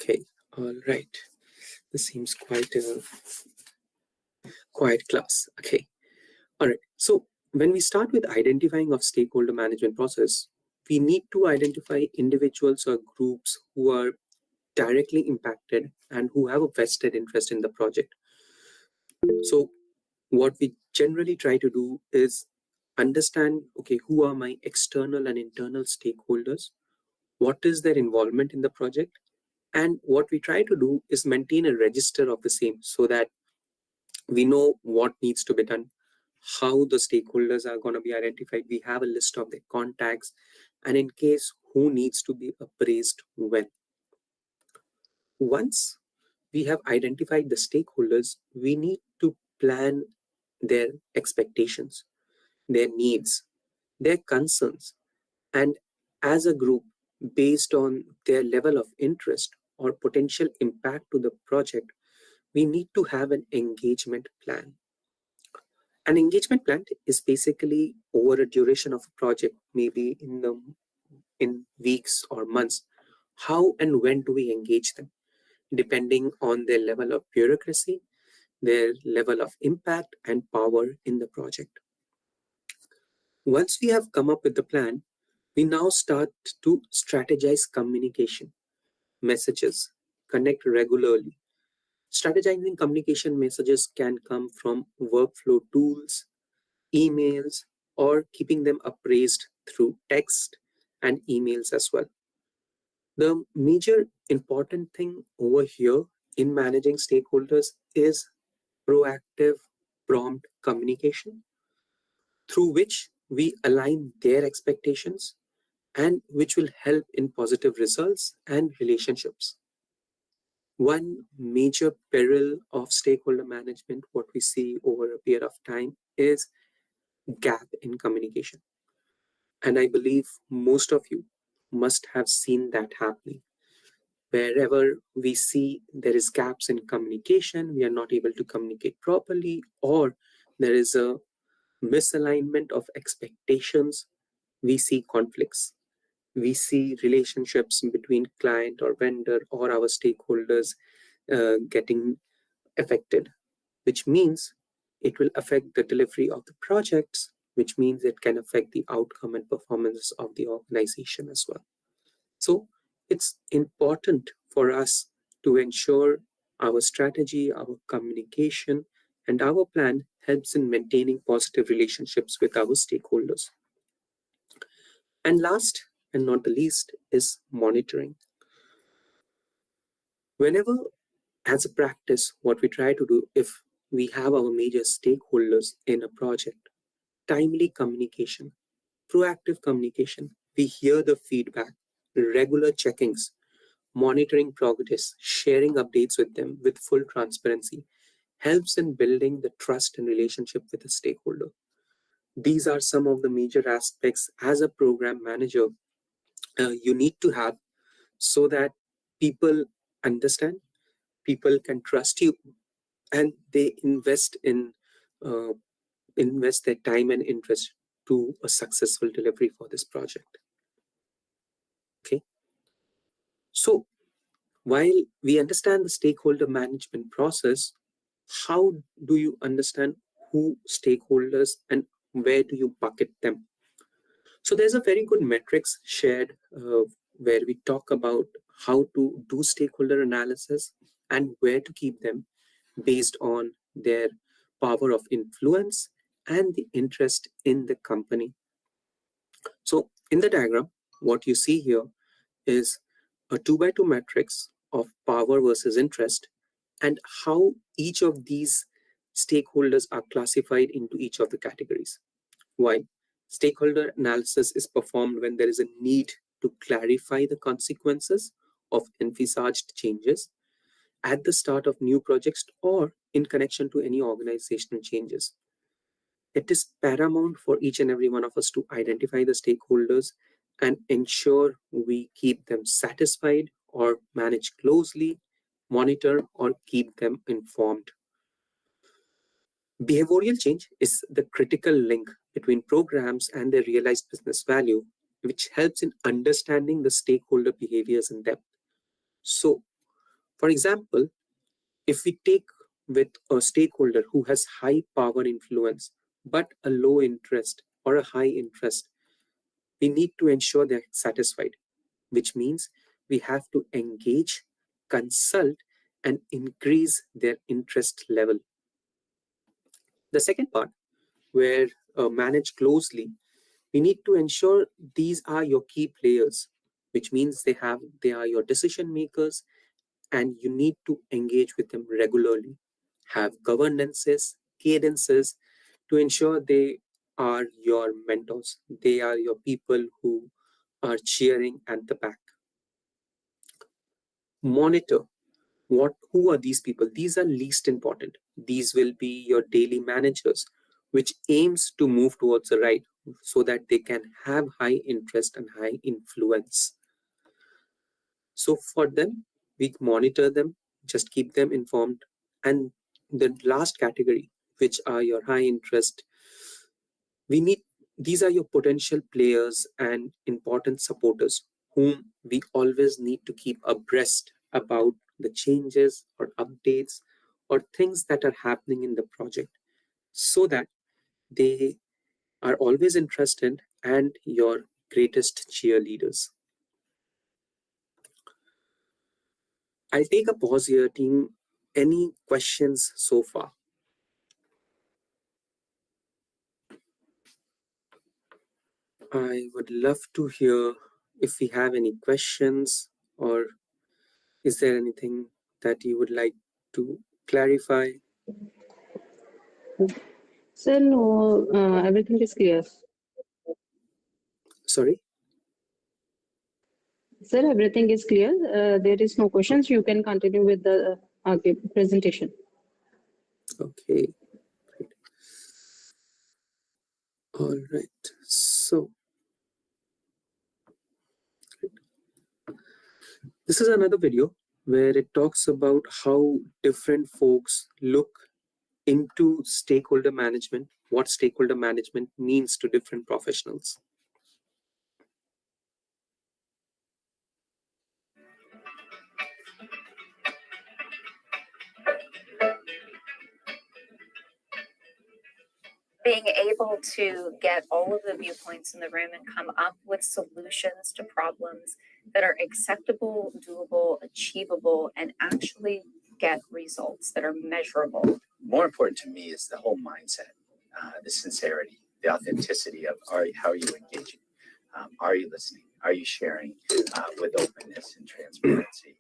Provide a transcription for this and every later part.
Okay, all right. This seems quite a quiet class. Okay, all right. So when we start with identifying of stakeholder management process, we need to identify individuals or groups who are directly impacted and who have a vested interest in the project. So what we generally try to do is understand, okay, who are my external and internal stakeholders? What is their involvement in the project? And what we try to do is maintain a register of the same so that we know what needs to be done, how the stakeholders are going to be identified. We have a list of their contacts, and in case who needs to be appraised when. Once we have identified the stakeholders, we need to plan their expectations, their needs, their concerns, and as a group, based on their level of interest or potential impact to the project, we need to have an engagement plan. An engagement plan is basically over a duration of a project, maybe in weeks or months. How and when do we engage them? Depending on their level of bureaucracy, their level of impact and power in the project. Once we have come up with the plan, we now start to strategize communication, messages, connect regularly. Strategizing communication messages can come from workflow tools, emails, or keeping them appraised through text and emails as well. The major important thing over here in managing stakeholders is proactive, prompt communication through which we align their expectations and which will help in positive results and relationships. One major peril of stakeholder management, what we see over a period of time, is gap in communication. And I believe most of you must have seen that happening. Wherever we see there is gaps in communication, we are not able to communicate properly, or there is a misalignment of expectations, we see conflicts. We see relationships between client or vendor or our stakeholders getting affected, which means it will affect the delivery of the projects, which means it can affect the outcome and performance of the organization as well. So it's important for us to ensure our strategy, our communication, and our plan helps in maintaining positive relationships with our stakeholders. And last and not the least is monitoring. Whenever, as a practice, what we try to do if we have our major stakeholders in a project, timely communication, proactive communication, we hear the feedback, regular check-ins, monitoring progress, sharing updates with them with full transparency helps in building the trust and relationship with the stakeholder. These are some of the major aspects as a program manager you need to have so that people understand, people can trust you, and they uh, invest their time and interest to a successful delivery for this project. Okay, so while we understand the stakeholder management process, how do you understand who stakeholders and where do you bucket them? So there's a very good metrics shared where we talk about how to do stakeholder analysis and where to keep them based on their power of influence and the interest in the company. So in the diagram, what you see here is a 2x2 matrix of power versus interest and how each of these stakeholders are classified into each of the categories. Why? Stakeholder analysis is performed when there is a need to clarify the consequences of envisaged changes at the start of new projects or in connection to any organizational changes. It is paramount for each and every one of us to identify the stakeholders and ensure we keep them satisfied or manage closely, monitor, or keep them informed. Behavioral change is the critical link between programs and their realized business value, which helps in understanding the stakeholder behaviors in depth. So, For example, if we take with a stakeholder who has high power influence but a low interest or a high interest, we need to ensure they're satisfied, which means we have to engage, consult, and increase their interest level. The second part, where manage closely, we need to ensure these are your key players, which means they are your decision makers, and you need to engage with them regularly. Have governances, cadences to ensure they are your mentors. They are your people who are cheering at the back. Monitor who are these people. These are least important. These will be your daily managers, which aims to move towards the right so that they can have high interest and high influence. So for them, we monitor them, just keep them informed. And the last category, which are your high interest, these are your potential players and important supporters whom we always need to keep abreast about the changes or updates or things that are happening in the project, so that they are always interested and your greatest cheerleaders. I'll take a pause here, team. Any questions so far? I would love to hear if we have any questions, or is there anything that you would like to clarify? Sir, no, everything is clear. Sorry? Sir, everything is clear. There is no questions. You can continue with the presentation. Okay. Great. All right. So, this is another video where it talks about how different folks look into stakeholder management, what stakeholder management means to different professionals. Being able to get all of the viewpoints in the room and come up with solutions to problems that are acceptable, doable, achievable, and actually get results that are measurable. More important to me is the whole mindset, the sincerity, the authenticity of how are you engaging? Are you listening? Are you sharing with openness and transparency?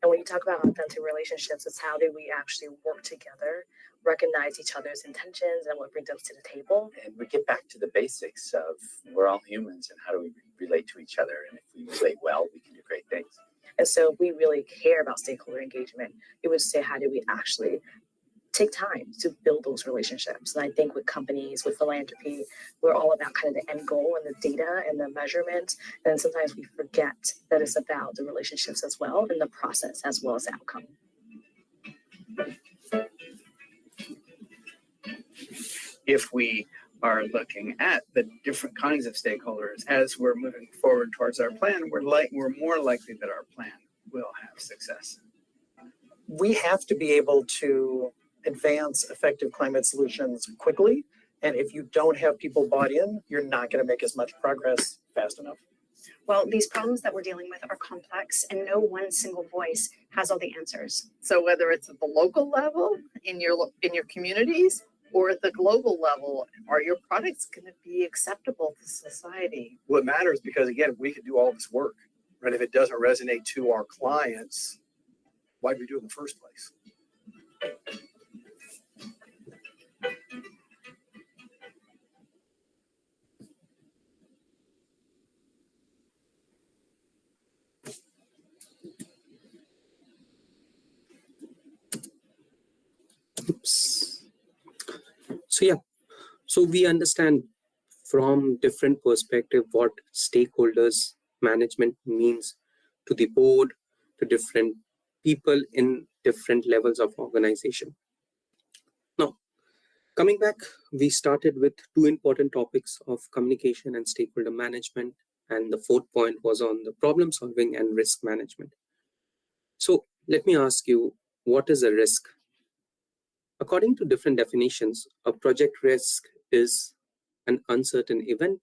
And when you talk about authentic relationships, it's how do we actually work together, recognize each other's intentions and what brings us to the table. And we get back to the basics of we're all humans and how do we relate to each other? And if we relate well, we can do great things. And so we really care about stakeholder engagement. It would say, how do we actually take time to build those relationships? And I think with companies, with philanthropy, we're all about kind of the end goal and the data and the measurement. And sometimes we forget that it's about the relationships as well and the process as well as the outcome. If we are looking at the different kinds of stakeholders as we're moving forward towards our plan, we're more likely that our plan will have success. We have to be able to advance effective climate solutions quickly. And if you don't have people bought in, you're not going to make as much progress fast enough. Well, these problems that we're dealing with are complex and no one single voice has all the answers. So whether it's at the local level in your communities or at the global level, are your products going to be acceptable to society? Well, it matters because, again, we could do all this work, right? If it doesn't resonate to our clients, why do we do it in the first place? Oops. So we understand from different perspective what stakeholders management means to the board, to different people in different levels of organization. Now, coming back, we started with two important topics of communication and stakeholder management, and the fourth point was on the problem solving and risk management. So let me ask you, what is a risk? According to different definitions, a project risk is an uncertain event,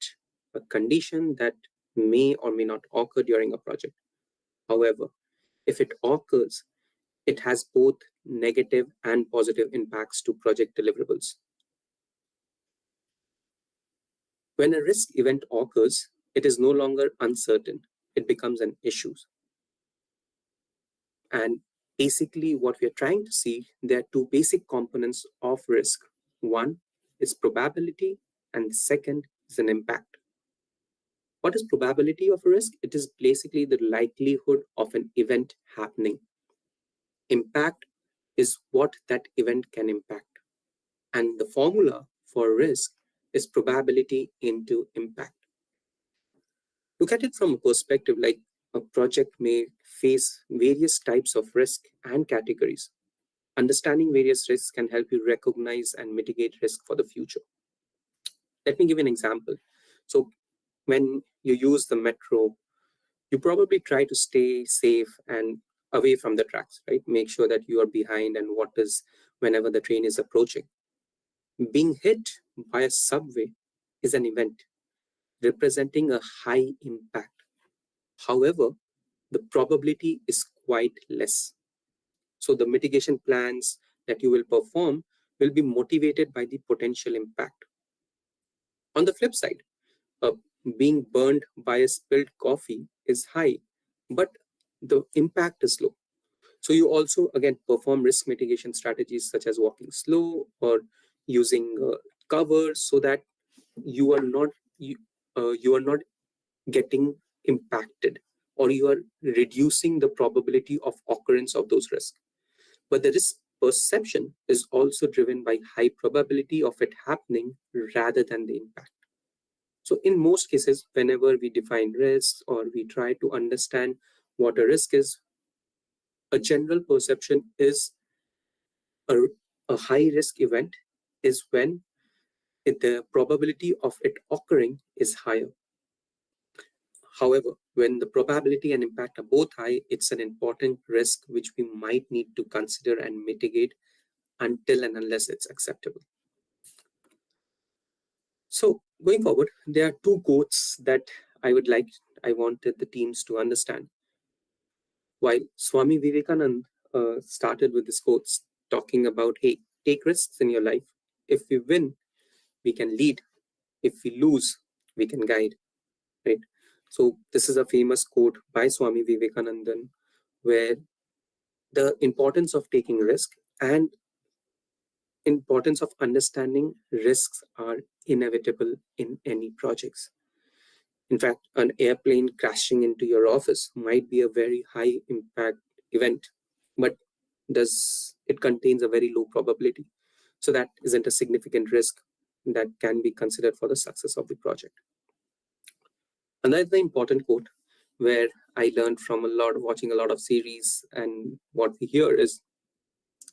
a condition that may or may not occur during a project. However, if it occurs, it has both negative and positive impacts to project deliverables. When a risk event occurs, it is no longer uncertain, it becomes an issue. And basically what we are trying to see, there are two basic components of risk. One is probability and the second is an impact. What is probability of a risk? It is basically the likelihood of an event happening. Impact is what that event can impact. And the formula for risk is probability into impact. Look at it from a perspective like a project may face various types of risk and categories. Understanding various risks can help you recognize and mitigate risk for the future. Let me give you an example. So when you use the metro, you probably try to stay safe and away from the tracks, right? Make sure that you are behind and what is whenever the train is approaching. Being hit by a subway is an event representing a high impact. However, the probability is quite less. So the mitigation plans that you will perform will be motivated by the potential impact. On the flip side, being burned by a spilled coffee is high, but the impact is low. So you also, again, perform risk mitigation strategies such as walking slow or using covers so that you are not getting impacted, or you are reducing the probability of occurrence of those risks. But the risk perception is also driven by high probability of it happening rather than the impact. So in most cases, whenever we define risks or we try to understand what a risk is, a general perception is a high risk event is when the probability of it occurring is higher. However, when the probability and impact are both high, it's an important risk which we might need to consider and mitigate until and unless it's acceptable. So going forward, there are two quotes that I wanted the teams to understand. While Swami Vivekananda started with this quotes talking about, hey, take risks in your life. If we win, we can lead. If we lose, we can guide, right? So this is a famous quote by Swami Vivekananda, where the importance of taking risk and importance of understanding risks are inevitable in any projects. In fact, an airplane crashing into your office might be a very high impact event, but it contains a very low probability. So that isn't a significant risk that can be considered for the success of the project. Another important quote where I learned from watching a lot of series, and what we hear is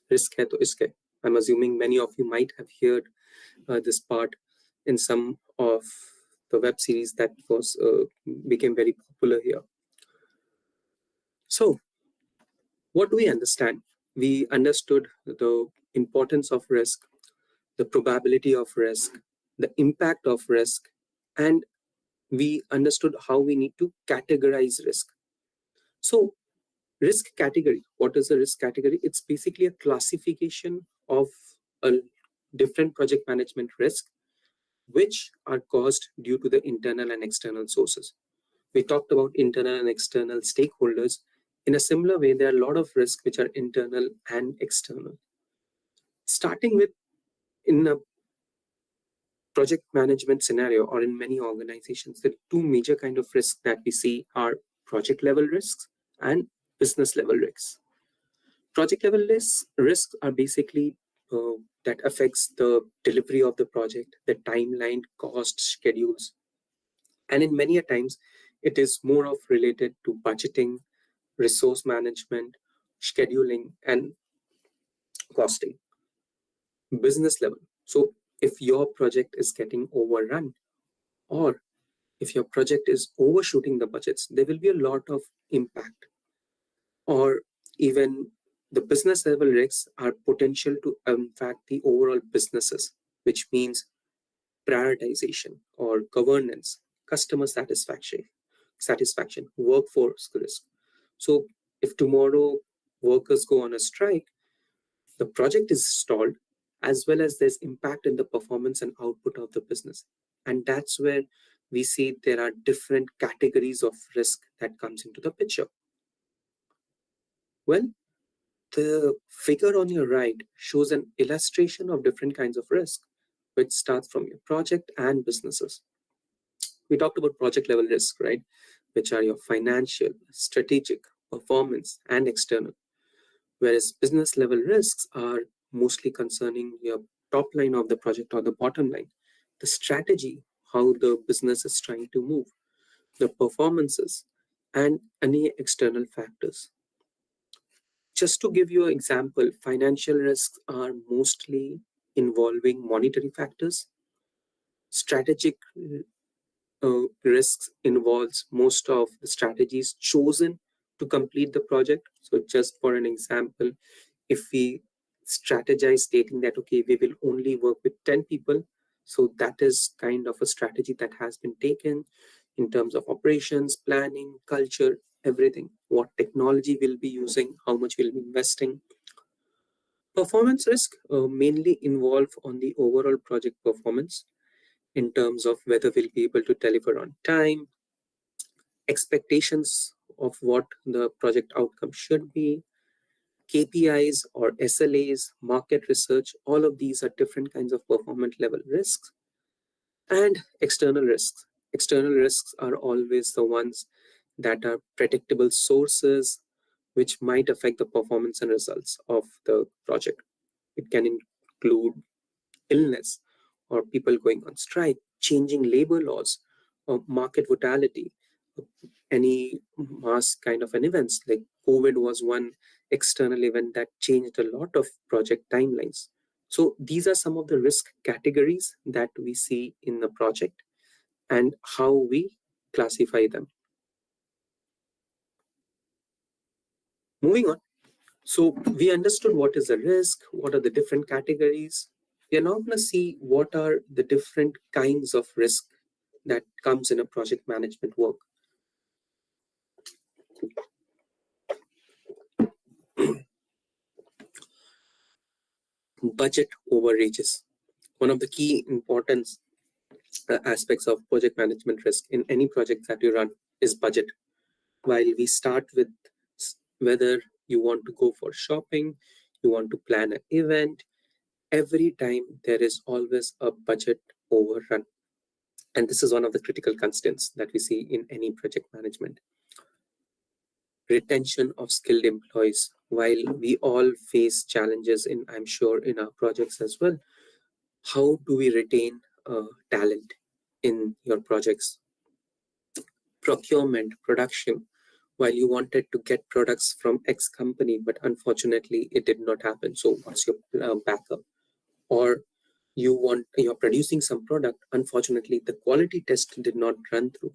risk hai to iske. I'm assuming many of you might have heard this part in some of the web series that became very popular here. So what do we understand? We understood the importance of risk, the probability of risk, the impact of risk, and we understood how we need to categorize risk. So risk category, what is a risk category? It's basically a classification of a different project management risk which are caused due to the internal and external sources. We talked about internal and external stakeholders. In a similar way, there are a lot of risks which are internal and external. Starting with, in a project management scenario or in many organizations, the two major kind of risks that we see are project level risks and business level risks. Project level risks are basically that affects the delivery of the project, the timeline, cost, schedules. And in many a times, it is more of related to budgeting, resource management, scheduling, and costing. Business level. So if your project is getting overrun, or if your project is overshooting the budgets, there will be a lot of impact. Or even the business level risks are potential to impact the overall businesses, which means prioritization or governance, customer satisfaction, workforce risk. So if tomorrow workers go on a strike, the project is stalled, as well as there's impact in the performance and output of the business. And that's where we see there are different categories of risk that comes into the picture. Well, the figure on your right shows an illustration of different kinds of risk, which starts from your project and businesses. We talked about project level risk, right? Which are your financial, strategic, performance, and external. Whereas business level risks are mostly concerning your top line of the project or the bottom line, the strategy, how the business is trying to move, the performances, and any external factors. Just to give you an example, financial risks are mostly involving monetary factors. Strategic risks involves most of the strategies chosen to complete the project. So just for an example, if we strategize stating that, okay, we will only work with 10 people, so that is kind of a strategy that has been taken in terms of operations, planning, culture, everything, what technology we'll be using, how much we'll be investing. Performance risk mainly involve on the overall project performance in terms of whether we'll be able to deliver on time, expectations of what the project outcome should be, KPIs or SLAs, market research, all of these are different kinds of performance level risks. And external risks. External risks are always the ones that are predictable sources which might affect the performance and results of the project. It can include illness or people going on strike, changing labor laws, or market volatility, any mass kind of an events like COVID was one external event that changed a lot of project timelines. So these are some of the risk categories that we see in the project and how we classify them. Moving on. So we understood what is the risk, what are the different categories. We are now going to see what are the different kinds of risk that comes in a project management work. Budget overages. One of the key importance aspects of project management risk in any project that you run is budget. While we start with whether you want to go for shopping, you want to plan an event, every time there is always a budget overrun. And this is one of the critical constants that we see in any project management. Retention of skilled employees. While we all face challenges in, I'm sure, in our projects as well, how do we retain talent in your projects? Procurement, production. While you wanted to get products from X company, but unfortunately it did not happen. So what's your backup? Or you're producing some product, unfortunately the quality test did not run through.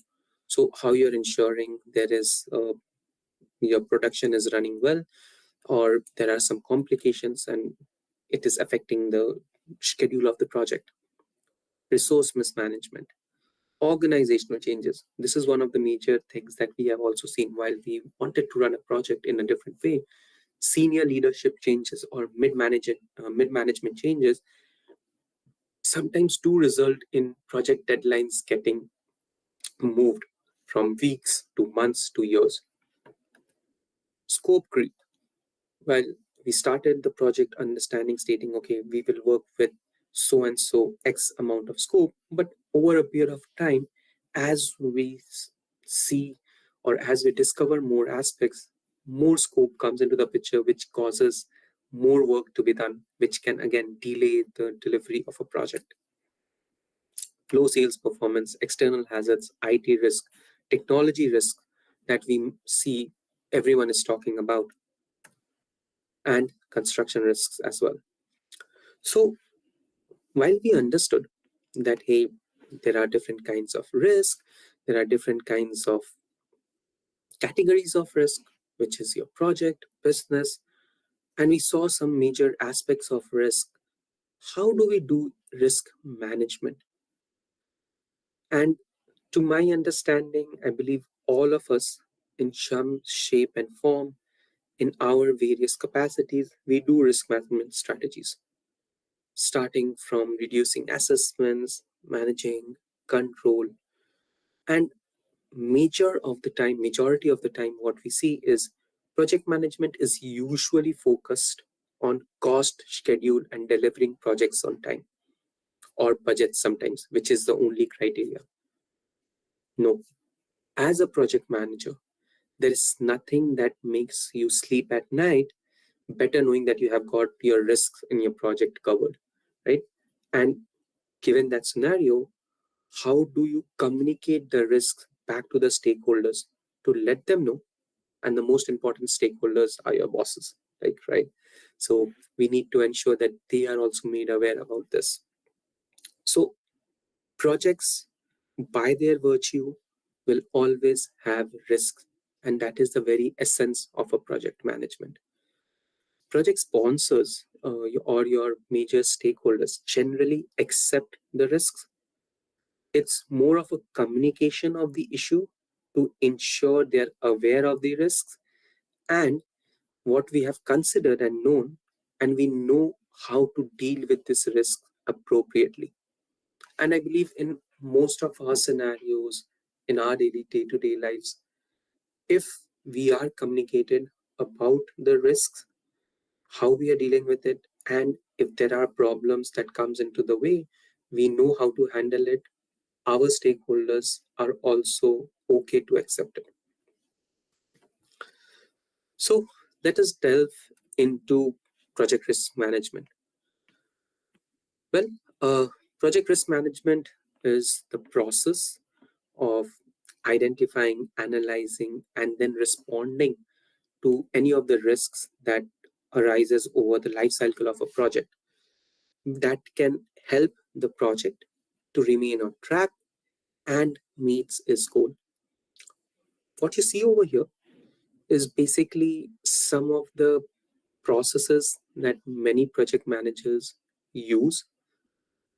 So how you're ensuring there is your production is running well, or there are some complications and it is affecting the schedule of the project. Resource mismanagement, organizational changes. This is one of the major things that we have also seen while we wanted to run a project in a different way. Senior leadership changes or mid-management changes sometimes do result in project deadlines getting moved from weeks to months to years. Scope creep. Well, we started the project understanding, stating, okay, we will work with so and so X amount of scope, but over a period of time, as we see or as we discover more aspects, more scope comes into the picture, which causes more work to be done, which can again delay the delivery of a project. Low sales performance, external hazards, IT risk, technology risk that we see everyone is talking about, and construction risks as well. So while we understood that, hey, there are different kinds of risk, there are different kinds of categories of risk, which is your project, business, and we saw some major aspects of risk. How do we do risk management? And to my understanding, I believe all of us, in some shape and form, in our various capacities, we do risk management strategies, starting from reducing assessments, managing, control, and majority of the time, what we see is project management is usually focused on cost, schedule, and delivering projects on time, or budget sometimes, which is the only criteria. No, as a project manager, there is nothing that makes you sleep at night better knowing that you have got your risks in your project covered, right? And given that scenario, how do you communicate the risks back to the stakeholders to let them know? And the most important stakeholders are your bosses, like, right? So we need to ensure that they are also made aware about this. So projects, by their virtue, will always have risks, and that is the very essence of a project management. Project sponsors or your major stakeholders generally accept the risks. It's more of a communication of the issue to ensure they're aware of the risks and what we have considered and known, and we know how to deal with this risk appropriately. And I believe in most of our scenarios in our daily day-to-day lives, if we are communicated about the risks, how we are dealing with it, and if there are problems that comes into the way, we know how to handle it. Our stakeholders are also okay to accept it. So let us delve into project risk management. Well, project risk management is the process of identifying, analyzing, and then responding to any of the risks that arises over the life cycle of a project that can help the project to remain on track and meets its goal. What you see over here is basically some of the processes that many project managers use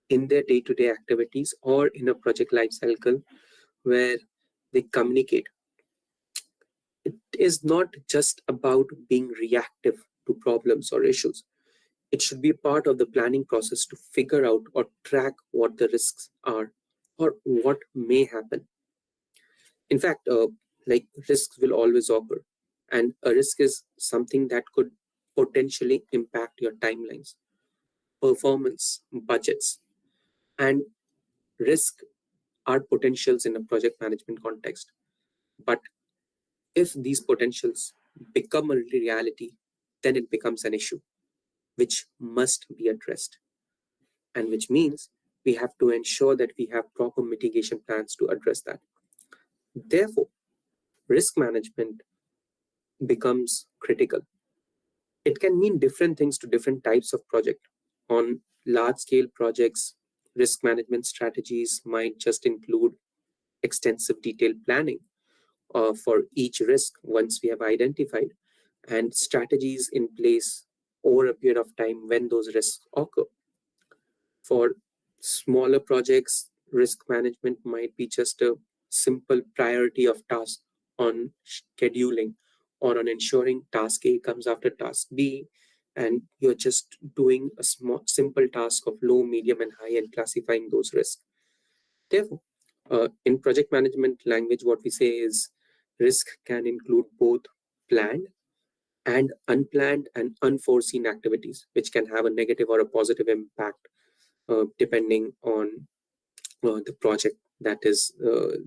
in their day-to-day activities or in a project life cycle where they communicate. It is not just about being reactive to problems or issues. It should be part of the planning process to figure out or track what the risks are or what may happen. In fact, like risks will always occur, and a risk is something that could potentially impact your timelines, performance, budgets, and risk are potentials in a project management context. But if these potentials become a reality, then it becomes an issue which must be addressed, and which means we have to ensure that we have proper mitigation plans to address that. Therefore, risk management becomes critical. It can mean different things to different types of project. On large-scale projects, risk management strategies might just include extensive detailed planning for each risk once we have identified, and strategies in place over a period of time when those risks occur. For smaller projects, risk management might be just a simple priority of tasks on scheduling or on ensuring task A comes after task B, and you're just doing a simple task of low, medium, and high and classifying those risks. Therefore, in project management language, what we say is risk can include both planned and unplanned and unforeseen activities, which can have a negative or a positive impact depending on the project that is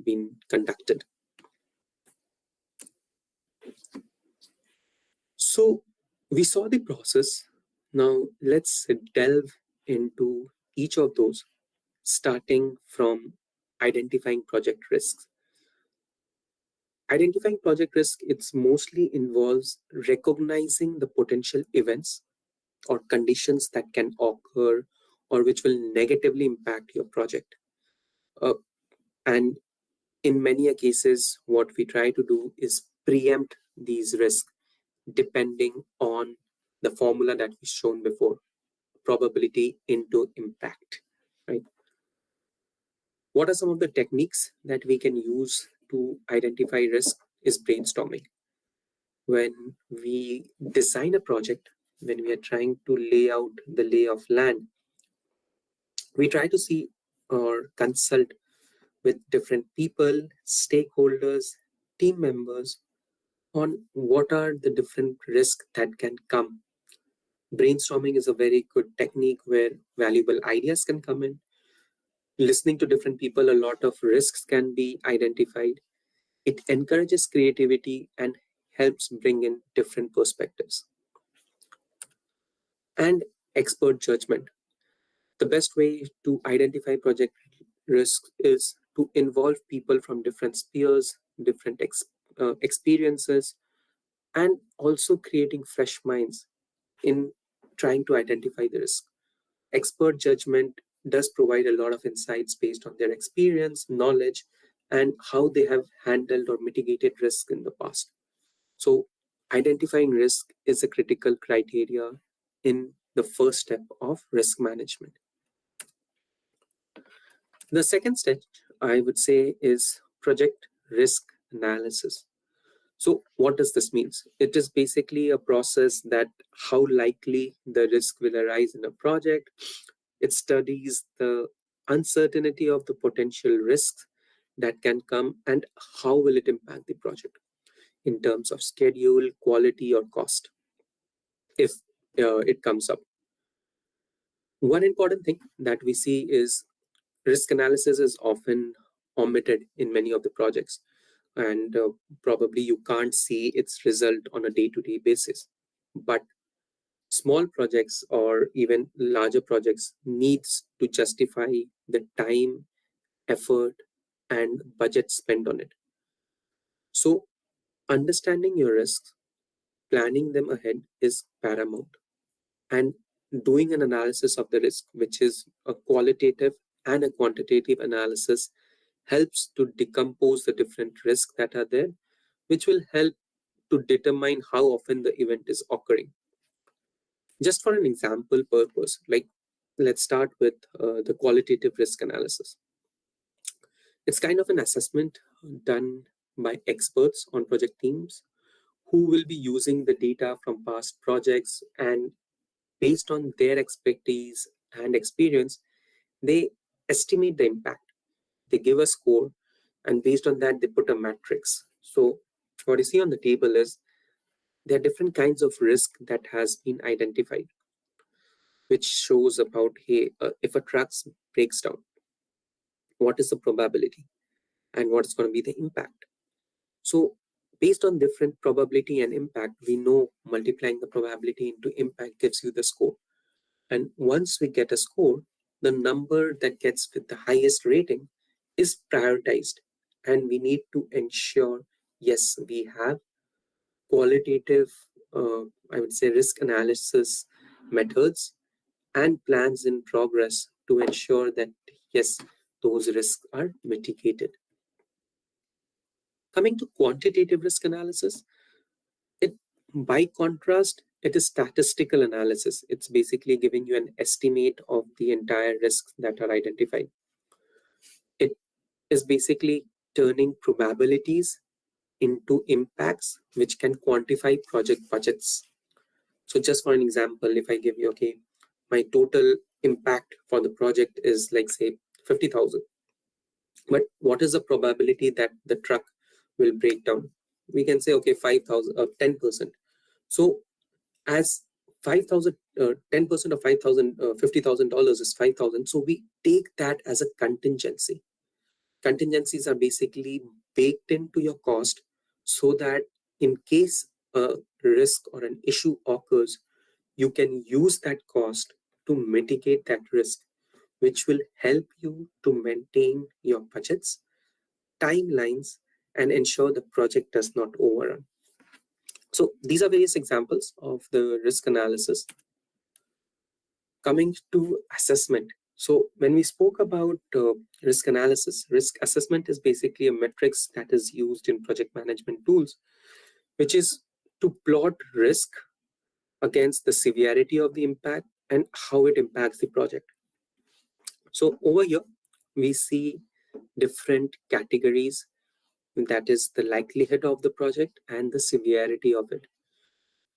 being conducted. So we saw the process. Now let's delve into each of those, starting from identifying project risks. Identifying project risk, it's mostly involves recognizing the potential events or conditions that can occur or which will negatively impact your project. And in many cases, what we try to do is preempt these risks depending on the formula that we shown before, probability into impact, right? What are some of the techniques that we can use to identify risk is brainstorming. When we design a project, when we are trying to lay out the lay of land, we try to see or consult with different people, stakeholders, team members on what are the different risks that can come. Brainstorming is a very good technique where valuable ideas can come in. Listening to different people, a lot of risks can be identified. It encourages creativity and helps bring in different perspectives. And expert judgment. The best way to identify project risks is to involve people from different spheres, different experiences, and also creating fresh minds in trying to identify the risk. Expert judgment does provide a lot of insights based on their experience, knowledge, and how they have handled or mitigated risk in the past. So identifying risk is a critical criteria in the first step of risk management. The second step, I would say, is project risk analysis. So what does this mean? It is basically a process that how likely the risk will arise in a project. It studies the uncertainty of the potential risks that can come and how will it impact the project in terms of schedule, quality, or cost, if it comes up. One important thing that we see is risk analysis is often omitted in many of the projects, and probably you can't see its result on a day-to-day basis. But small projects or even larger projects needs to justify the time, effort, and budget spent on it. So understanding your risks, planning them ahead is paramount. And doing an analysis of the risk, which is a qualitative and a quantitative analysis, helps to decompose the different risks that are there, which will help to determine how often the event is occurring. Just for an example purpose, like let's start with the qualitative risk analysis. It's kind of an assessment done by experts on project teams who will be using the data from past projects, and based on their expertise and experience, they estimate the impact. They give a score, and based on that, they put a matrix. So what you see on the table is there are different kinds of risk that has been identified, which shows about, hey, if a truck breaks down, what is the probability and what's going to be the impact? So based on different probability and impact, we know multiplying the probability into impact gives you the score. And once we get a score, the number that gets with the highest rating is prioritized. And we need to ensure, yes, we have qualitative, I would say, risk analysis methods and plans in progress to ensure that, yes, those risks are mitigated. Coming to quantitative risk analysis, by contrast, it is statistical analysis. It's basically giving you an estimate of the entire risks that are identified. It is basically turning probabilities into impacts which can quantify project budgets. So just for an example, if I give you, okay, my total impact for the project is like, say, 50,000. But what is the probability that the truck will break down? We can say, okay, 5,000 or 10%. So as 5,000, 10% of 5,000, $50,000 is 5,000. So we take that as a contingency. Contingencies are basically baked into your cost so that in case a risk or an issue occurs, you can use that cost to mitigate that risk, which will help you to maintain your budgets, timelines, and ensure the project does not overrun. So these are various examples of the risk analysis. Coming to assessment. So when we spoke about risk analysis, risk assessment is basically a metrics that is used in project management tools, which is to plot risk against the severity of the impact and how it impacts the project. So over here, we see different categories, that is the likelihood of the project and the severity of it.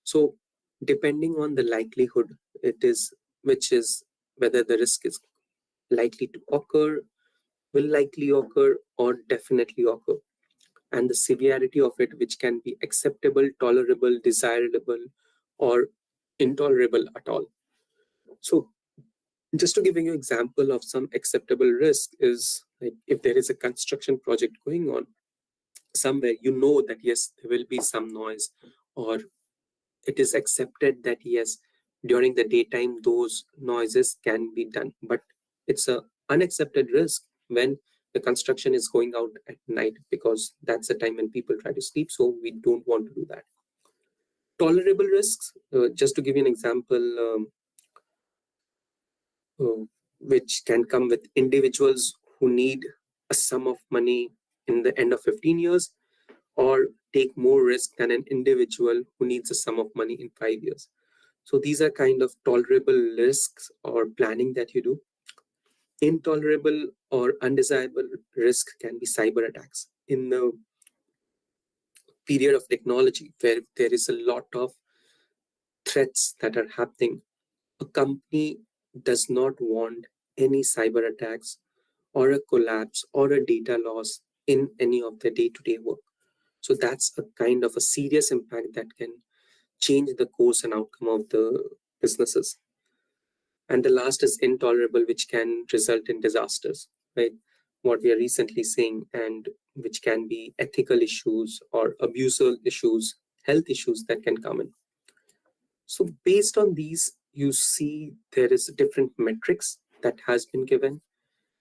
So depending on the likelihood, which is whether the risk is likely to occur, will likely occur, or definitely occur, and the severity of it, which can be acceptable, tolerable, desirable, or intolerable at all. So just to give you an example of some acceptable risk is, like, if there is a construction project going on somewhere, you know that yes, there will be some noise, or it is accepted that yes, during the daytime those noises can be done, but it's a unaccepted risk when the construction is going out at night, because that's the time when people try to sleep, so we don't want to do that. Tolerable risks, just to give you an example, which can come with individuals who need a sum of money in the end of 15 years, or take more risk than an individual who needs a sum of money in 5 years. So these are kind of tolerable risks or planning that you do. Intolerable or undesirable risk can be cyber attacks. In the period of technology where there is a lot of threats that are happening, a company does not want any cyber attacks or a collapse or a data loss in any of their day-to-day work. So that's a kind of a serious impact that can change the course and outcome of the businesses. And the last is intolerable, which can result in disasters, right? What we are recently seeing, and which can be ethical issues or abusal issues, health issues that can come in. So based on these, you see there is different metrics that has been given.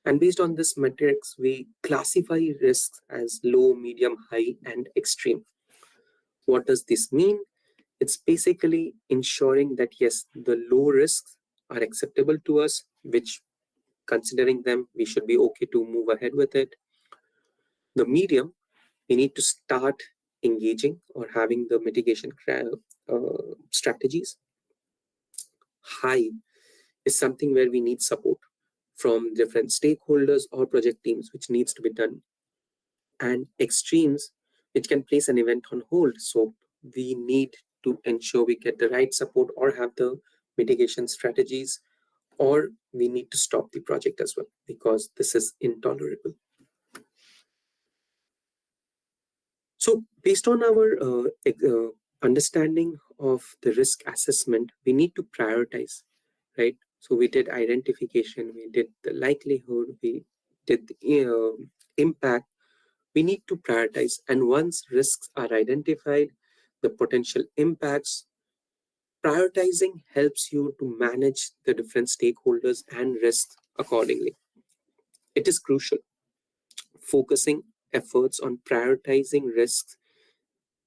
And based on this metrics, we classify risks as low, medium, high, and extreme. What does this mean? It's basically ensuring that yes, the low risks are acceptable to us, which considering them, we should be okay to move ahead with it. The medium, we need to start engaging or having the mitigation strategies. High is something where we need support from different stakeholders or project teams, which needs to be done. And extremes, which can place an event on hold. So we need to ensure we get the right support or have the mitigation strategies, or we need to stop the project as well, because this is intolerable. So based on our understanding of the risk assessment, we need to prioritize, right? So we did identification, we did the likelihood, we did the impact. We need to prioritize. And once risks are identified, the potential impacts, prioritizing helps you to manage the different stakeholders and risks accordingly. It is crucial. Focusing efforts on prioritizing risks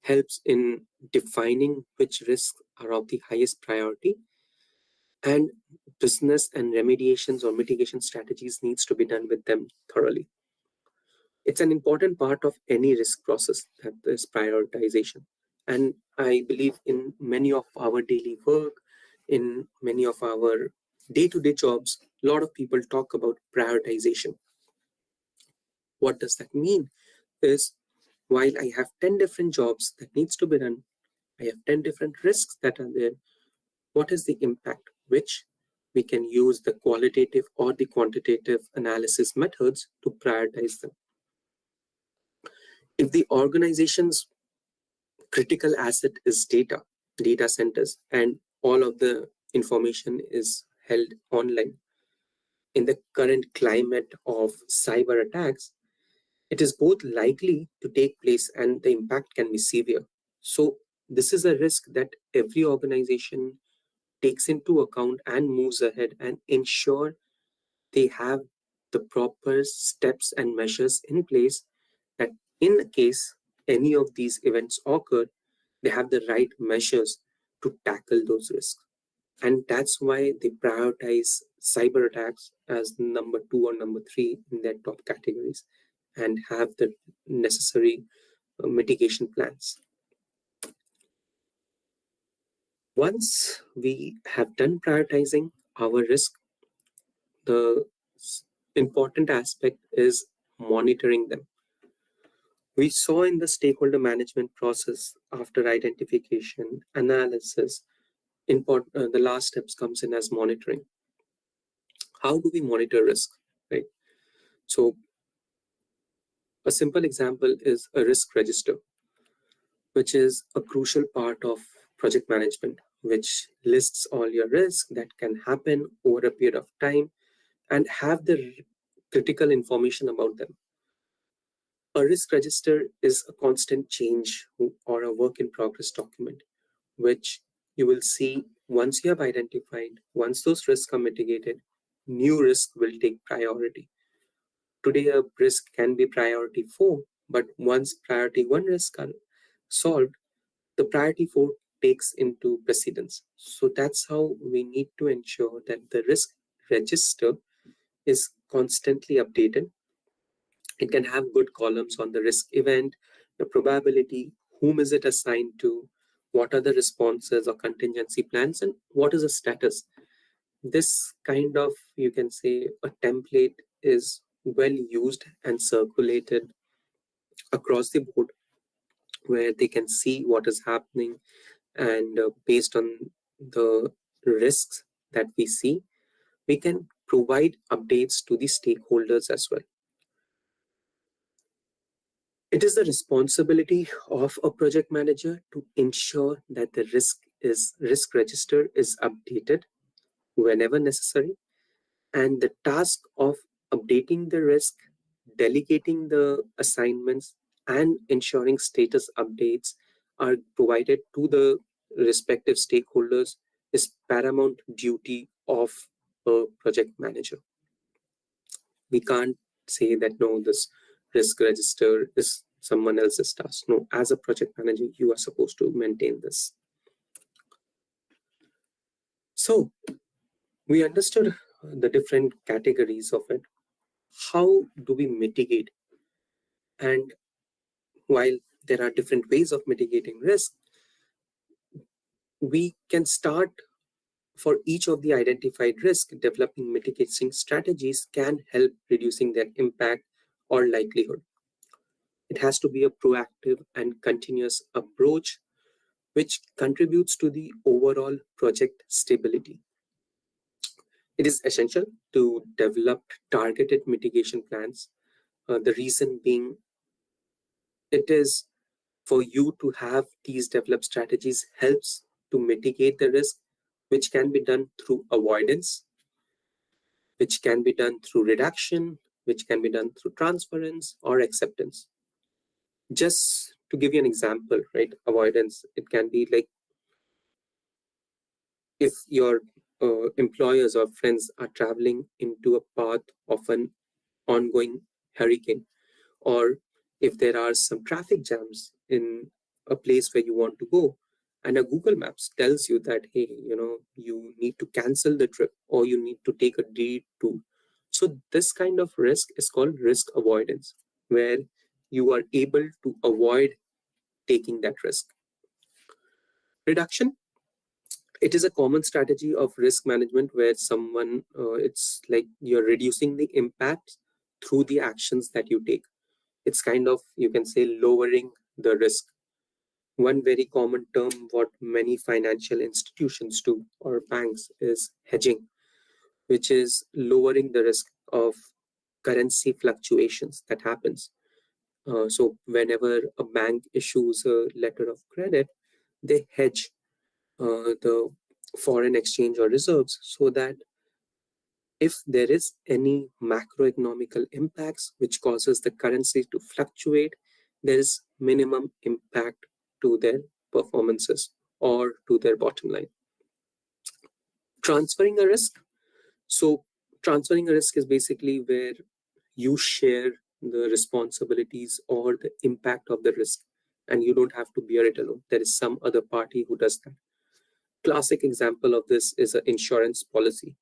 helps in defining which risks are of the highest priority, and business and remediations or mitigation strategies needs to be done with them thoroughly. It's an important part of any risk process, that is prioritization. And I believe in many of our daily work, in many of our day-to-day jobs, a lot of people talk about prioritization. What does that mean? Is while I have 10 different jobs that needs to be done, I have 10 different risks that are there. What is the impact? Which we can use the qualitative or the quantitative analysis methods to prioritize them. If the organization's critical asset is data centers, and all of the information is held online, in the current climate of cyber attacks, it is both likely to take place and the impact can be severe. So this is a risk that every organization takes into account and moves ahead and ensure they have the proper steps and measures in place, that in case any of these events occur, they have the right measures to tackle those risks. And that's why they prioritize cyber attacks as number 2 or number 3 in their top categories, and have the necessary mitigation plans. Once we have done prioritizing our risk, the important aspect is monitoring them. We saw in the stakeholder management process, after identification, analysis, the last steps comes in as monitoring. How do we monitor risk, right? So a simple example is a risk register, which is a crucial part of project management, which lists all your risks that can happen over a period of time and have the critical information about them. A risk register is a constant change or a work in progress document, which you will see once you have identified, once those risks are mitigated, new risk will take priority. Today, a risk can be priority 4, but once priority 1 risk are solved, the priority 4 takes into precedence. So that's how we need to ensure that the risk register is constantly updated. It can have good columns on the risk event, the probability, whom is it assigned to, what are the responses or contingency plans, and what is the status. This kind of, you can say, a template is well used and circulated across the board, where they can see what is happening, and based on the risks that we see, we can provide updates to the stakeholders as well. It is the responsibility of a project manager to ensure that the risk register is updated whenever necessary, and the task of updating the risk, delegating the assignments, and ensuring status updates are provided to the respective stakeholders is paramount duty of a project manager. We can't say that no, this risk register is someone else's task. No, as a project manager, you are supposed to maintain this. So we understood the different categories of it. How do we mitigate? And while there are different ways of mitigating risk, we can start for each of the identified risks. Developing mitigating strategies can help reducing their impact or likelihood. It has to be a proactive and continuous approach which contributes to the overall project stability. It is essential to develop targeted mitigation plans. The reason being, it is for you to have these developed strategies helps to mitigate the risk, which can be done through avoidance, which can be done through reduction, which can be done through transference or acceptance. Just to give you an example, right? Avoidance, it can be like if your employers or friends are traveling into a path of an ongoing hurricane, or if there are some traffic jams in a place where you want to go, and a Google Maps tells you that, hey, you need to cancel the trip or you need to take a detour. So this kind of risk is called risk avoidance, where you are able to avoid taking that risk. Reduction, it is a common strategy of risk management where it's like you're reducing the impact through the actions that you take. It's kind of, you can say, lowering the risk. One very common term what many financial institutions do or banks is hedging, which is lowering the risk of currency fluctuations that happens. So whenever a bank issues a letter of credit, they hedge the foreign exchange or reserves so that if there is any macroeconomical impacts which causes the currency to fluctuate, there is minimum impact to their performances or to their bottom line. Transferring a risk. So transferring a risk is basically where you share the responsibilities or the impact of the risk, and you don't have to bear it alone. There is some other party who does that. Classic example of this is an insurance policy,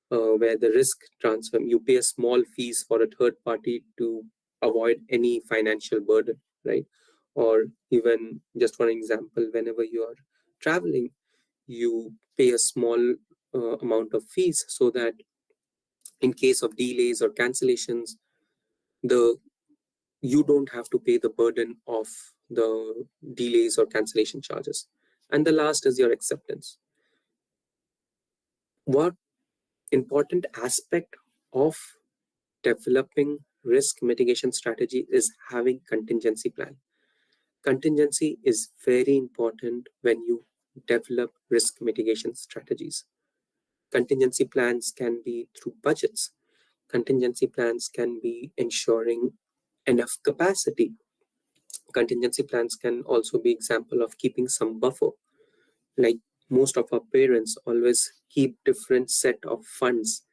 where the risk transfer, you pay a small fees for a third party to avoid any financial burden, right? Or even just for example, whenever you are traveling, you pay a small amount of fees so that in case of delays or cancellations, you don't have to pay the burden of the delays or cancellation charges. And the last is your acceptance. What important aspect of developing risk mitigation strategy is having contingency plan. Contingency is very important when you develop risk mitigation strategies. Contingency plans can be through budgets. Contingency plans can be ensuring enough capacity. Contingency plans can also be example of keeping some buffer. Like most of our parents always keep different set of funds.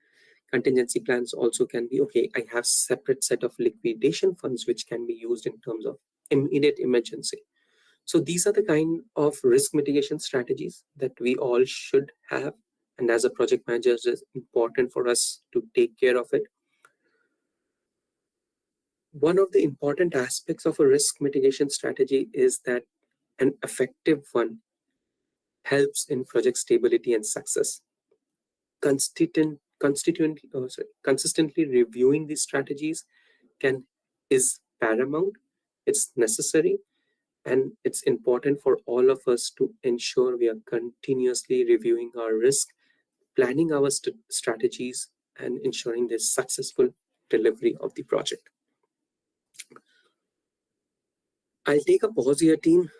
Contingency plans also can be, okay, I have separate set of liquidation funds which can be used in terms of immediate emergency. So these are the kind of risk mitigation strategies that we all should have. And as a project manager, it's important for us to take care of it. One of the important aspects of a risk mitigation strategy is that an effective one helps in project stability and success. Consistently reviewing these strategies is paramount. It's necessary, and it's important for all of us to ensure we are continuously reviewing our risk, planning our strategies, and ensuring the successful delivery of the project. I'll take a pause here, team.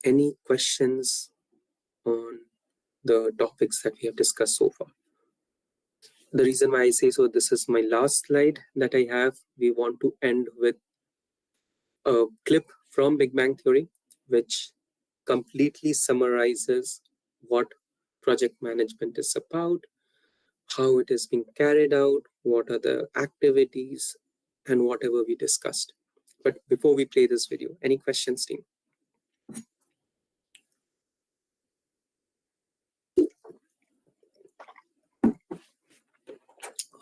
Any questions on the topics that we have discussed so far? The reason why I say so, this is my last slide that I have. We want to end with a clip from Big Bang Theory, which completely summarizes what project management is about, how it is being carried out, what are the activities, and whatever we discussed. But before we play this video, any questions, team?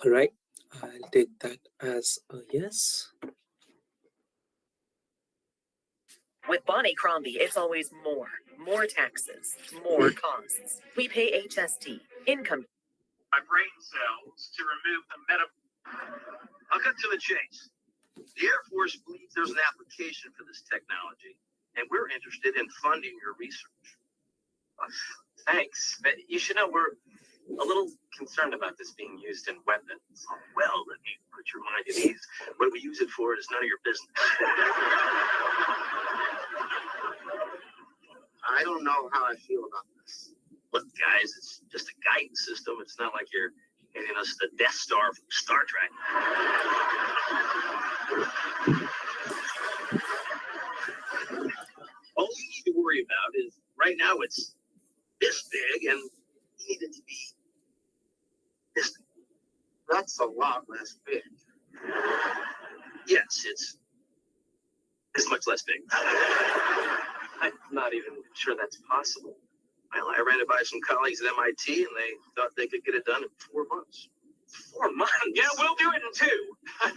All right, I'll take that as a yes. With Bonnie Crombie, it's always more taxes, more costs. We pay HST, income. My brain cells to remove the I'll cut to the chase. The Air Force believes there's an application for this technology, and we're interested in funding your research. Thanks, but you should know we're a little concerned about this being used in weapons. Well, let me put your mind at ease. What we use it for is none of your business. I don't know how I feel about this. Look, guys, it's just a guidance system. It's not like you're handing us the Death Star from Star Trek. All you need to worry about is right now it's this big, and you need it to be this big. That's a lot less big. Yes, it's this much less big. I'm not even sure that's possible. Well, I ran it by some colleagues at MIT, and they thought they could get it done in 4 months. 4 months? Yeah, we'll do it in 2. Hi,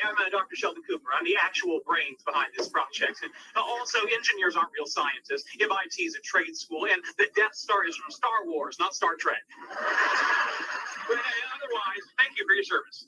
I'm Dr. Sheldon Cooper. I'm the actual brains behind this project. Also, engineers aren't real scientists. MIT is a trade school, and the Death Star is from Star Wars, not Star Trek. But otherwise, thank you for your service.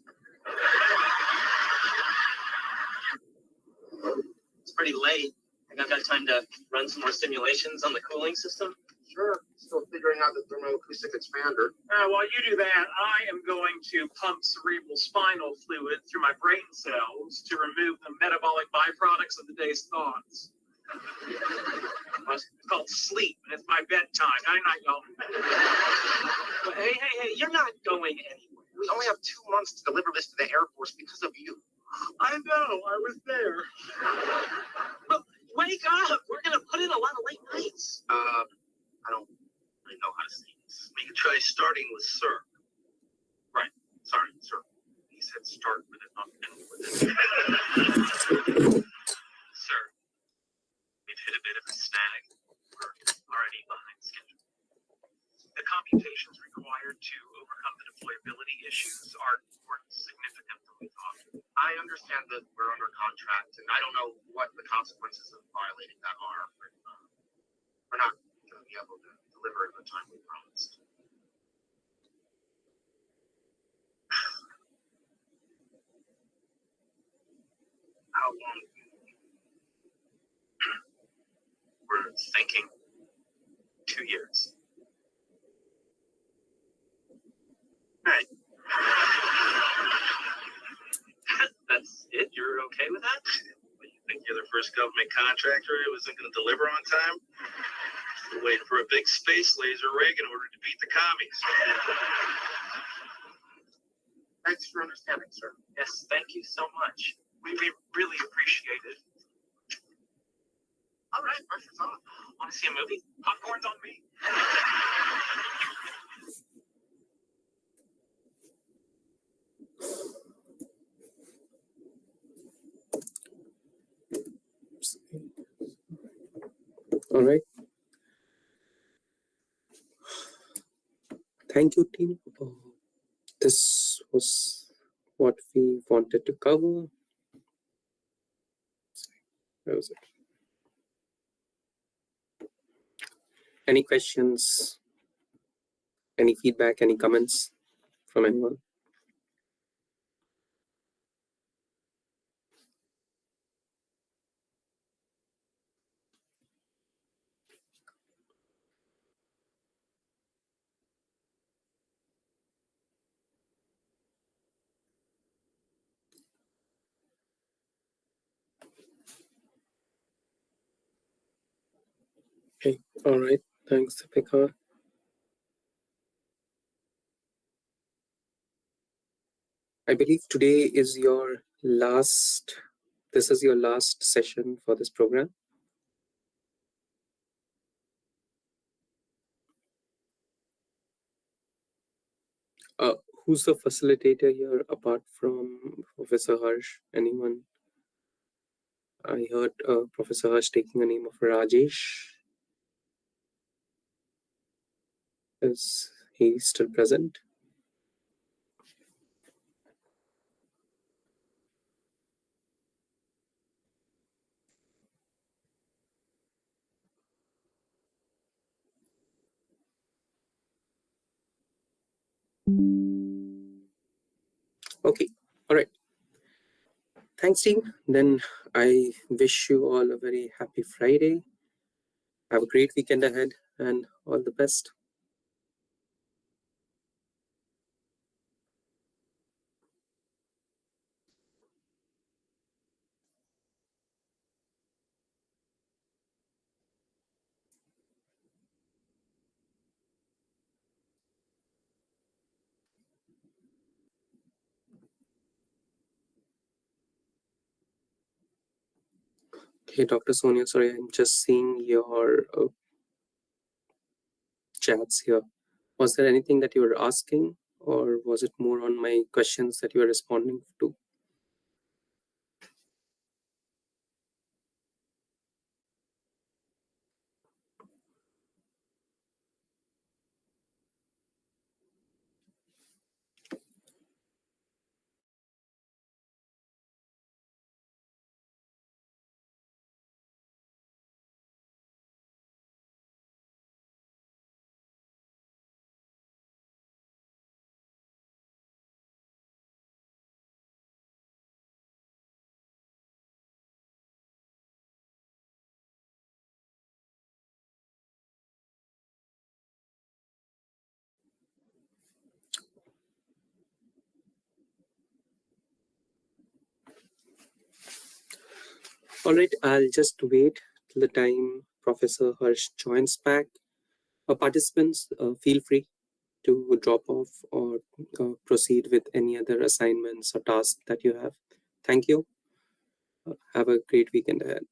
It's pretty late. Think I've got time to run some more simulations on the cooling system? Sure. Still figuring out the thermoacoustic expander. While you do that, I am going to pump cerebral spinal fluid through my brain cells to remove the metabolic byproducts of the day's thoughts. It's called sleep, and it's my bedtime. Night, y'all. Hey, you're not going anywhere. We only have 2 months to deliver this to the Air Force because of you. I know, I was there. Well, wake up! We're gonna put in a lot of late nights. I don't really know how to say this. We could try starting with Sir. Right. Sorry, sir. He said start with it, not end with it. Sir, we've hit a bit of a snag. We're already behind schedule. The computations required to overcome the deployability issues are more significant than we thought. I understand that we're under contract, and I don't know what the consequences of violating that are, but we're not going to be able to deliver in the time we promised. How long? We're thinking 2 years. All right. That's it? You're okay with that? What, you think you're the first government contractor who isn't going to deliver on time? We're waiting for a big space laser rig in order to beat the commies. Thanks for understanding, sir. Yes, thank you so much. We really appreciate it. All right, pressure's on. Want to see a movie? Popcorn's on me. All right. Thank you, team. This was what we wanted to cover. Where was it? Any questions? Any feedback? Any comments from anyone? Okay, all right. Thanks, Deepika. I believe today is your this is your last session for this program. Who's the facilitator here apart from Professor Harsh? Anyone? I heard Professor Harsh taking the name of Rajesh. Is he still present? Okay, all right. Thanks, team. Then I wish you all a very happy Friday. Have a great weekend ahead and all the best. Okay, Dr. Sonia, sorry, I'm just seeing your chats here. Was there anything that you were asking, or was it more on my questions that you were responding to? All right, I'll just wait till the time Professor Harsh joins back. Participants, feel free to drop off or proceed with any other assignments or tasks that you have. Thank you. Have a great weekend ahead.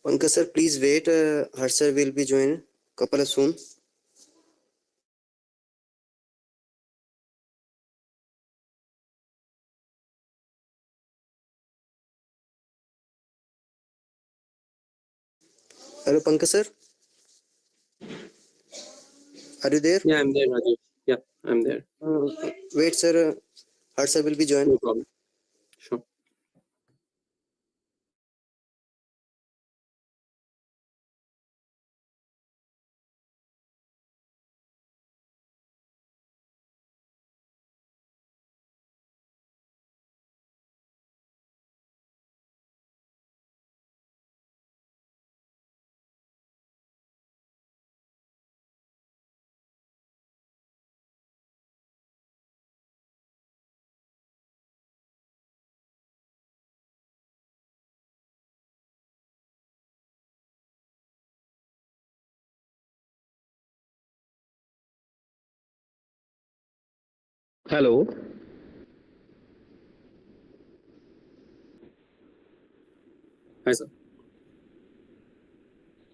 Pankaj sir, please wait. Harsh sir will be joining couple of soon. Hello, Pankaj sir. Are you there? Yeah, I'm there, Rajesh. Yeah, I'm there. Wait, sir. Harsh sir will be joining. No problem. Sure. Hello. Hi, sir.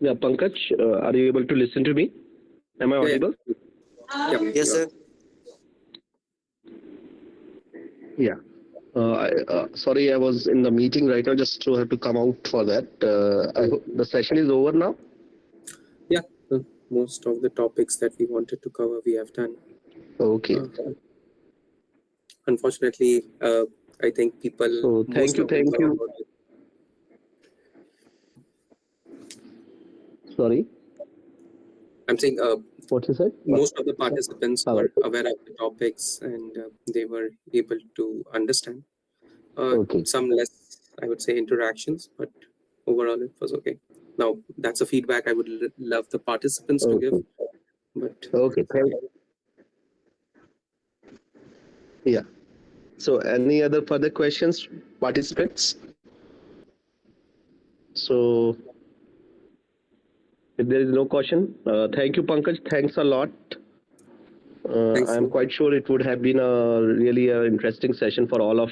Yeah, Pankaj, are you able to listen to me? Am I audible? Yeah. Yes, sir. Yeah. Sorry, I was in the meeting right now. Just to have to come out for that. I hope the session is over now. Yeah, most of the topics that we wanted to cover, we have done. Okay. Unfortunately, I think people. So thank you. Thank you. Sorry. I'm saying what you said? Most of the participants were aware of the topics and they were able to understand. Some less, I would say, interactions, but overall it was okay. Now, that's a feedback I would love the participants to give. But okay, thank you. Yeah. So any other further questions, participants? So if there is no question, thank you, Pankaj. Thanks a lot. I'm quite sure it would have been a really interesting session for all of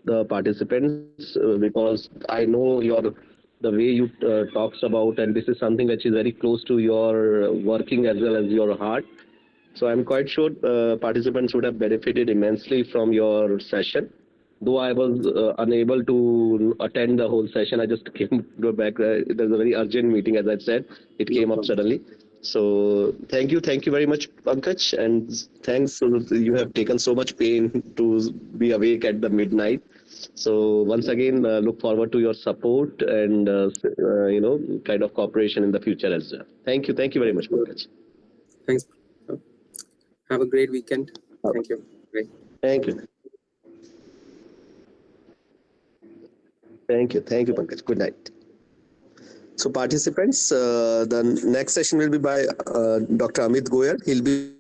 the participants because I know the way you talks about, and this is something which is very close to your working as well as your heart. So I'm quite sure participants would have benefited immensely from your session. Though I was unable to attend the whole session, I just came back. There's a very urgent meeting, as I said. It came up suddenly. So thank you very much, Pankaj, and thanks. You have taken so much pain to be awake at the midnight. So once again, look forward to your support and kind of cooperation in the future as well. Thank you very much, Pankaj. Thanks. Have a great weekend. Thank you. Great. Thank you. Thank you, Pankaj. Good night. So participants, the next session will be by Dr. Amit Goyal. He'll be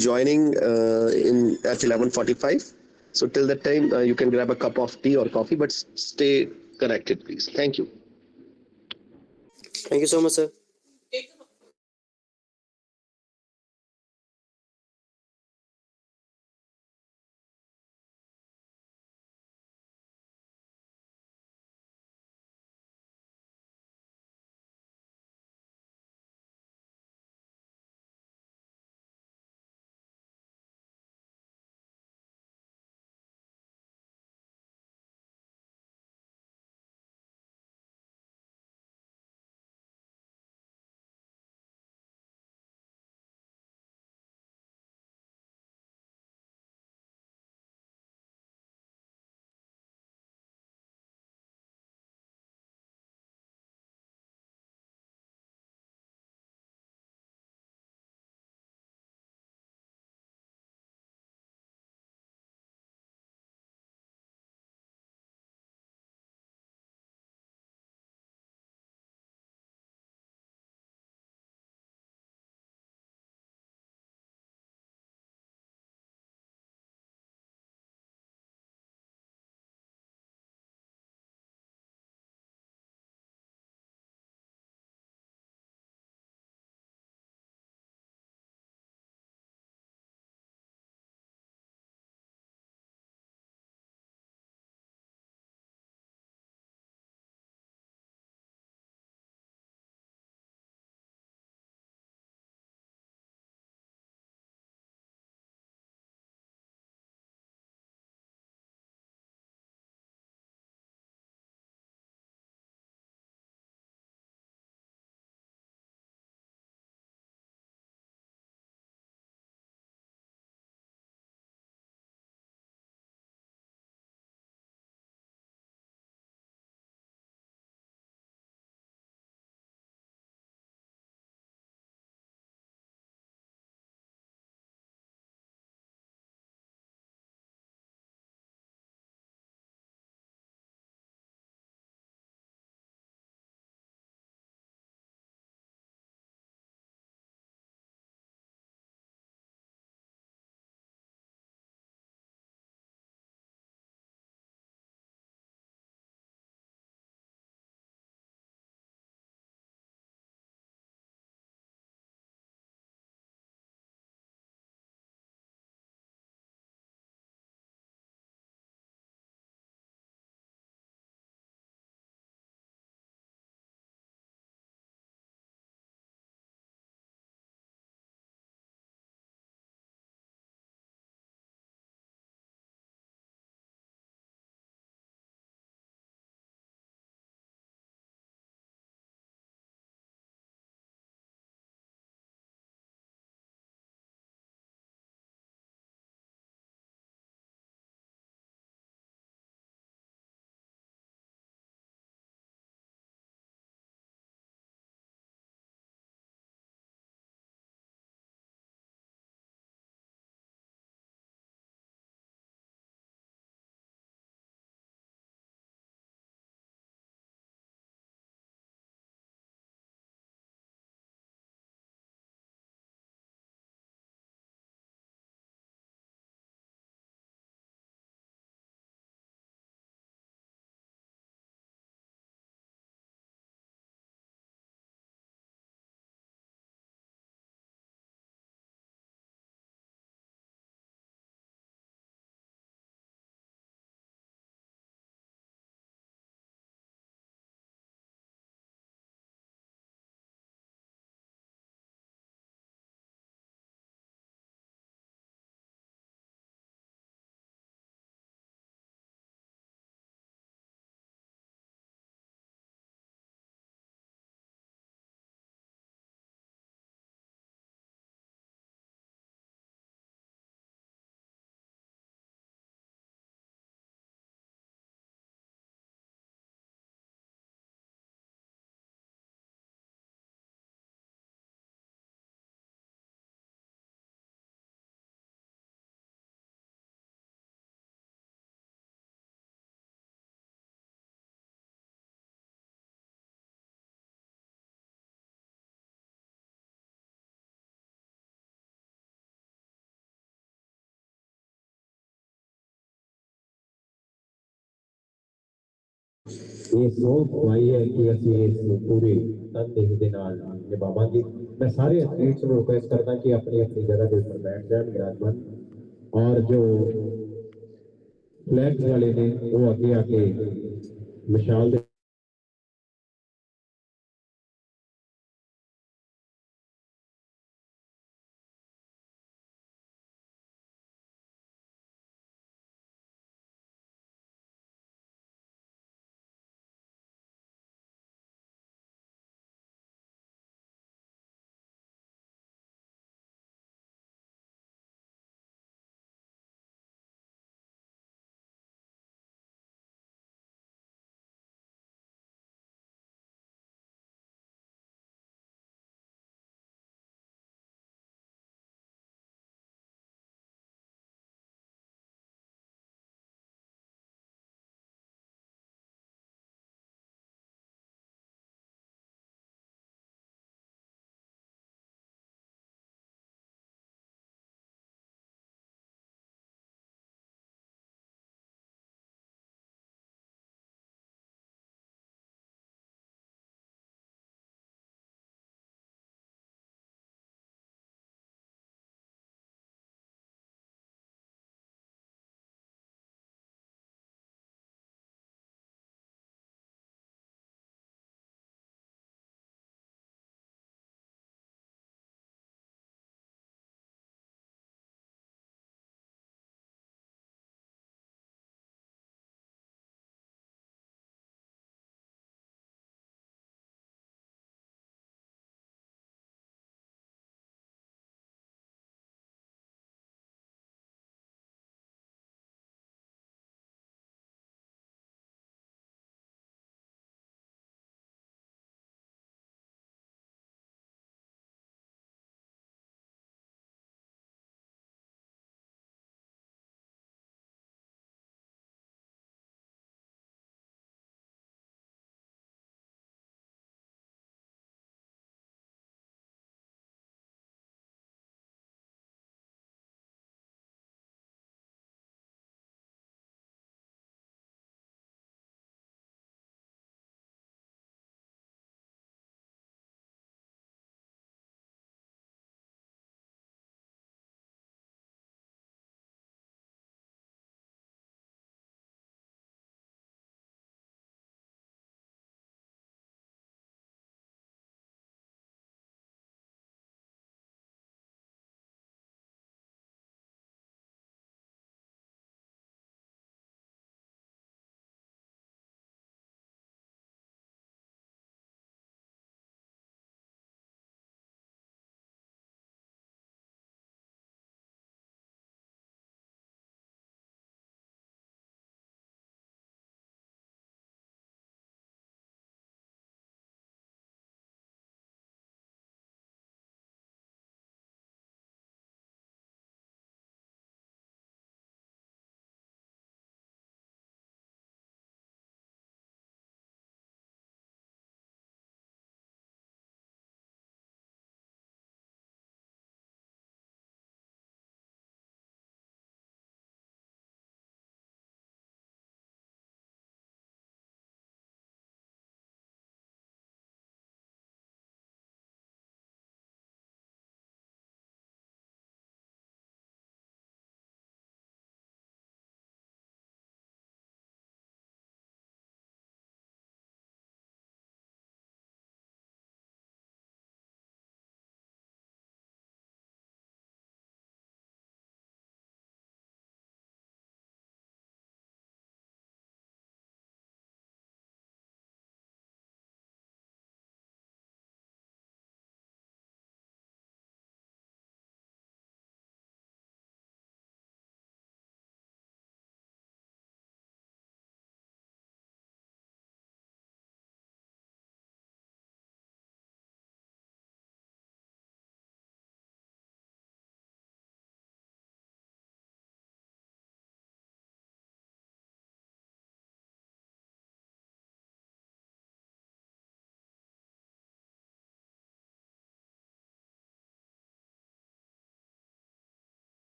joining at 11:45. So till that time, you can grab a cup of tea or coffee, but stay connected, please. Thank you. Thank you so much, sir. ਇਹ ਸੋਚ ਪਾਈ ਹੈ ਕਿ ਅਸੀਂ ਇਸ ਪੂਰੇ ਤਨਦੇਹੀ ਦੇ ਨਾਲ ਨਿਭਾਵਾਂਗੇ। ਮੈਂ ਸਾਰੇ ਐਥਲੀਟਸ ਨੂੰ ਰਿਕੁਐਸਟ ਕਰਦਾ ਕਿ ਆਪਣੀ ਆਪਣੀ ਜਗ੍ਹਾ ਦੇ ਉੱਪਰ ਬੈਠ ਜਾਣ ਵਿਰਾਜਮਾਨ, ਔਰ ਜੋ ਫਲੈਗਸ ਵਾਲੇ ਨੇ ਉਹ ਅੱਗੇ ਆ ਕੇ ਵਿਸ਼ਾਲ ਦੇ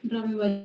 ड्रामेबाजी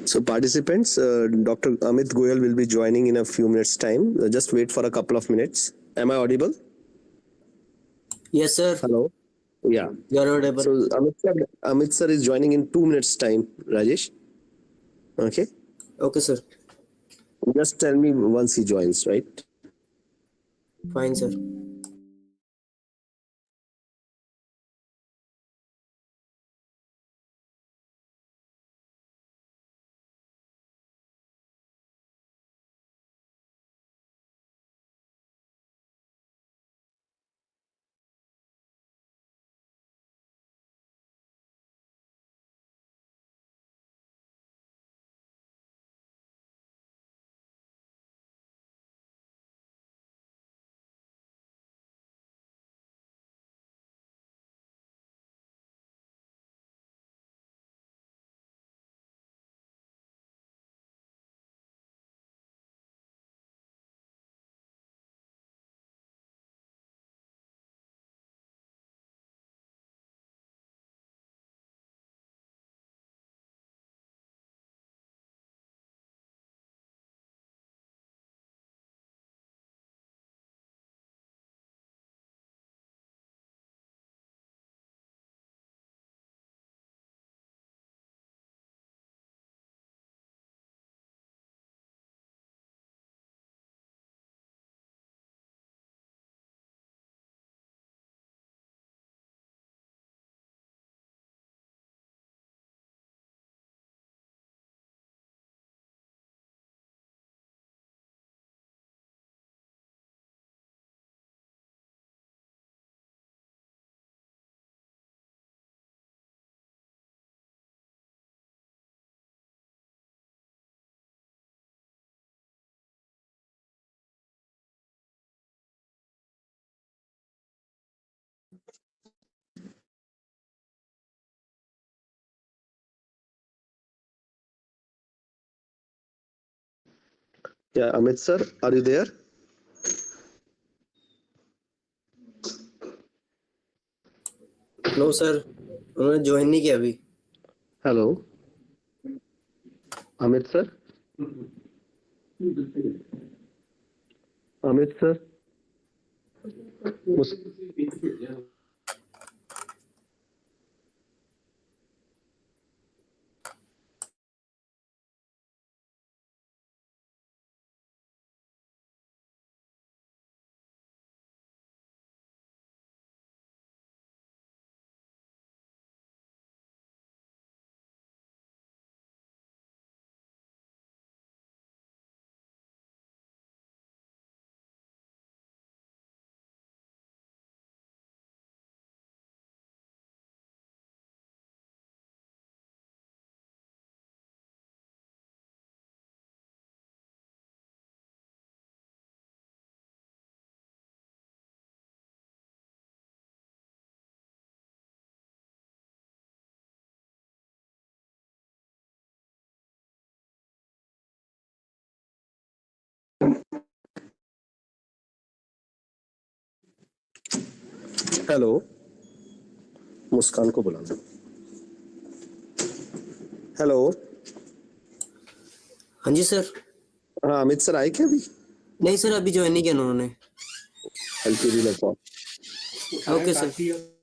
So participants, Dr. Amit Goyal will be joining in a few minutes time. Just wait for a couple of minutes. Am I audible? Yes, sir. Hello. Yeah. You are audible. So Amit sir is joining in 2 minutes time. Rajesh. Okay. Okay, sir. Just tell me once he joins, right? Fine, sir. Yeah, Amit sir, are you there? No, sir. उन्होंने join नहीं किया अभी. Hello. Amit sir. Amit sir. Hello, Muskan को बुलाना. Hello. हाँ जी sir. हाँ Amit sir आए क्या अभी? नहीं सर, अभी ज्वाइन नहीं किया उन्होंने. I'll give you the call. Okay sir.